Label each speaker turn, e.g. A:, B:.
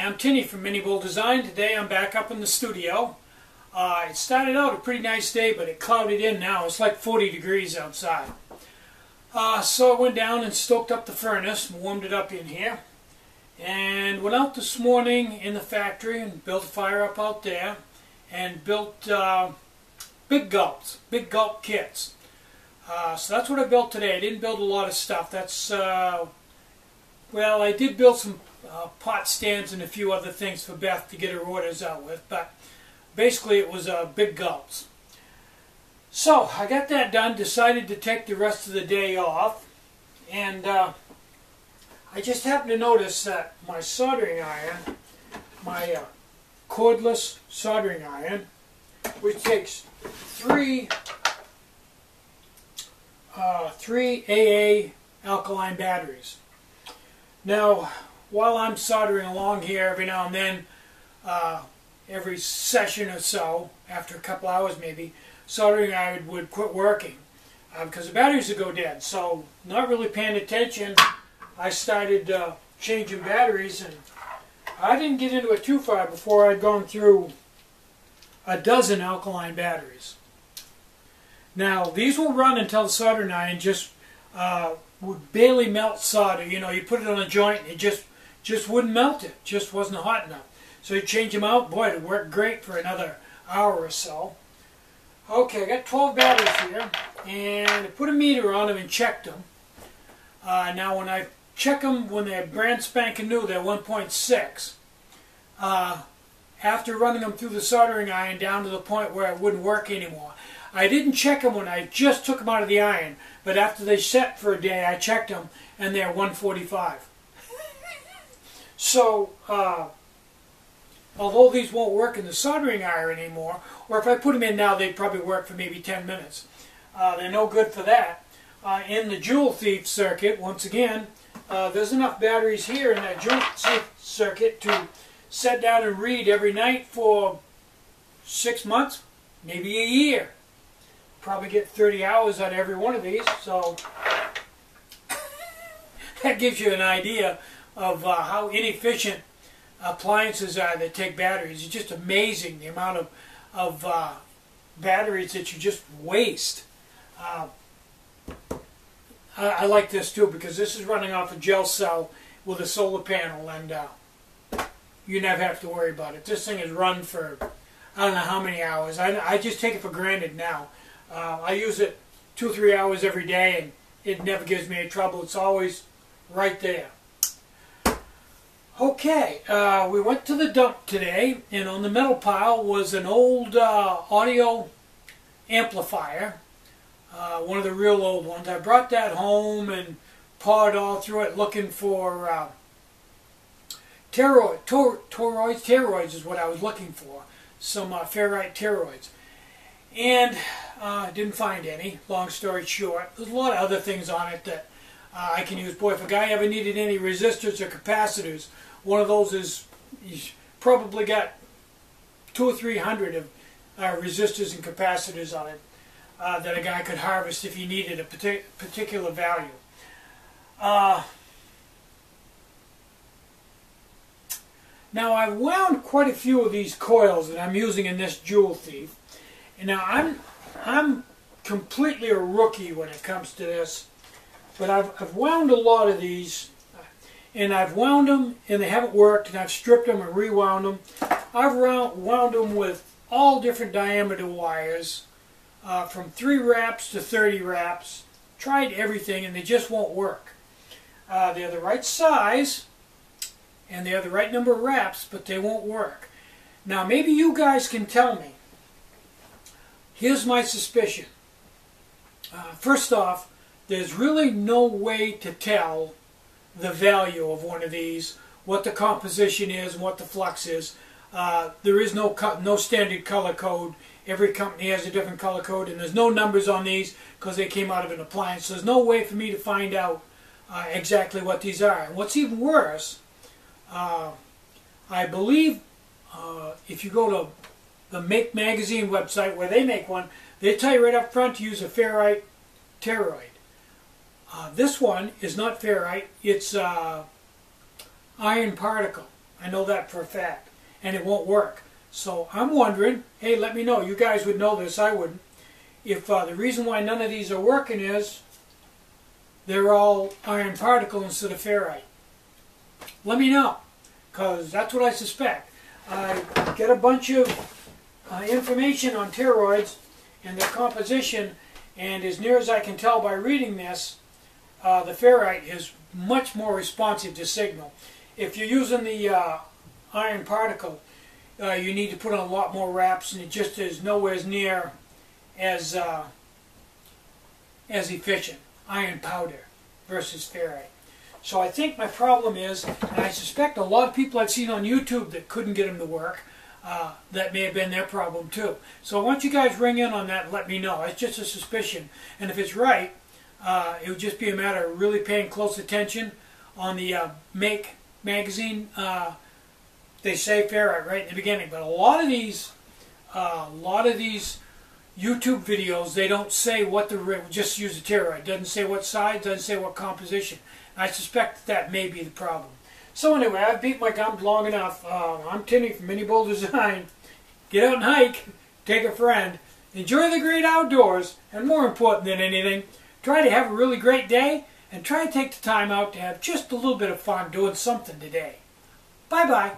A: I'm Tinny from minibulldesign. Today I'm back up in the studio. It started out a pretty nice day, but it clouded in now. It's like 40 degrees outside. So I went down and stoked up the furnace and warmed it up in here. And went out this morning in the factory and built a fire up out there and built big gulp kits. So that's what I built today. I didn't build a lot of stuff. That's, well, I did build some pot stands and a few other things for Beth to get her orders out with, but basically it was big gulps. So I got that done, decided to take the rest of the day off, and I just happened to notice that my soldering iron, my cordless soldering iron, which takes three AA alkaline batteries. Now, while I'm soldering along here every now and then, every session or so, after a couple hours maybe, soldering iron would quit working because the batteries would go dead. So, not really paying attention, I started changing batteries, and I didn't get into it too far before I'd gone through a dozen alkaline batteries. Now, these will run until the soldering iron just would barely melt solder. You know, you put it on a joint and it just wouldn't melt it. Just wasn't hot enough. So you change them out, boy, it worked great for another hour or so. Okay, I got 12 batteries here, and I put a meter on them and checked them. Now when I check them when they're brand spanking new, they're 1.6. After running them through the soldering iron down to the point where it wouldn't work anymore. I didn't check them when I just took them out of the iron, but after they set for a day, I checked them, and they're 145. So, although these won't work in the soldering iron anymore, or if I put them in now, they'd probably work for maybe 10 minutes. They're no good for that. In the Joule Thief circuit, once again, there's enough batteries here in that Joule Thief circuit to sit down and read every night for 6 months, maybe a year. Probably get 30 hours out of every one of these, so that gives you an idea of how inefficient appliances are that take batteries. It's just amazing the amount of batteries that you just waste. I like this too because this is running off a gel cell with a solar panel, and you never have to worry about it. This thing is run for I don't know how many hours. I just take it for granted now. I use it 2 or 3 hours every day, and it never gives me any trouble. It's always right there. Okay, we went to the dump today, and on the metal pile was an old audio amplifier, one of the real old ones. I brought that home and pawed all through it looking for toroids is what I was looking for, some ferrite toroids. And didn't find any, long story short. There's a lot of other things on it that I can use. Boy, if a guy ever needed any resistors or capacitors, one of those is, he's probably got 200 or 300 of resistors and capacitors on it that a guy could harvest if he needed a particular value. Now I wound quite a few of these coils that I'm using in this Joule Thief. And now I'm completely a rookie when it comes to this, but I've wound a lot of these, and I've wound them and they haven't worked, and I've stripped them and rewound them. I've wound them with all different diameter wires, from 3 wraps to 30 wraps. Tried everything and they just won't work. They're the right size and they are the right number of wraps, but they won't work. Now maybe you guys can tell me. Here's my suspicion. First off, there's really no way to tell the value of one of these, what the composition is, and what the flux is. There is no standard color code. Every company has a different color code, and there's no numbers on these because they came out of an appliance. So there's no way for me to find out exactly what these are. And what's even worse, I believe if you go to the Make Magazine website where they make one, they tell you right up front to use a ferrite toroid. This one is not ferrite, it's iron particle. I know that for a fact. And it won't work. So I'm wondering, hey, let me know. You guys would know this, I wouldn't. If the reason why none of these are working is they're all iron particle instead of ferrite. Let me know, because that's what I suspect. I get a bunch of information on toroids and their composition, and as near as I can tell by reading this, the ferrite is much more responsive to signal. If you're using the iron particle, you need to put on a lot more wraps, and it just is nowhere near as efficient. Iron powder versus ferrite. So I think my problem is, and I suspect a lot of people I've seen on YouTube that couldn't get them to work, that may have been their problem too. So I want you guys ring in on that and let me know. It's just a suspicion. And if it's right, it would just be a matter of really paying close attention. On the Make magazine, they say ferrite right in the beginning, but a lot of these YouTube videos, they don't say what the, just use the toroid. Doesn't say what size, doesn't say what composition. I suspect that may be the problem. So anyway, I've beat my gums long enough. I'm Tinny from minibulldesign. Get out and hike, take a friend, enjoy the great outdoors, and more important than anything, try to have a really great day, and try to take the time out to have just a little bit of fun doing something today. Bye-bye.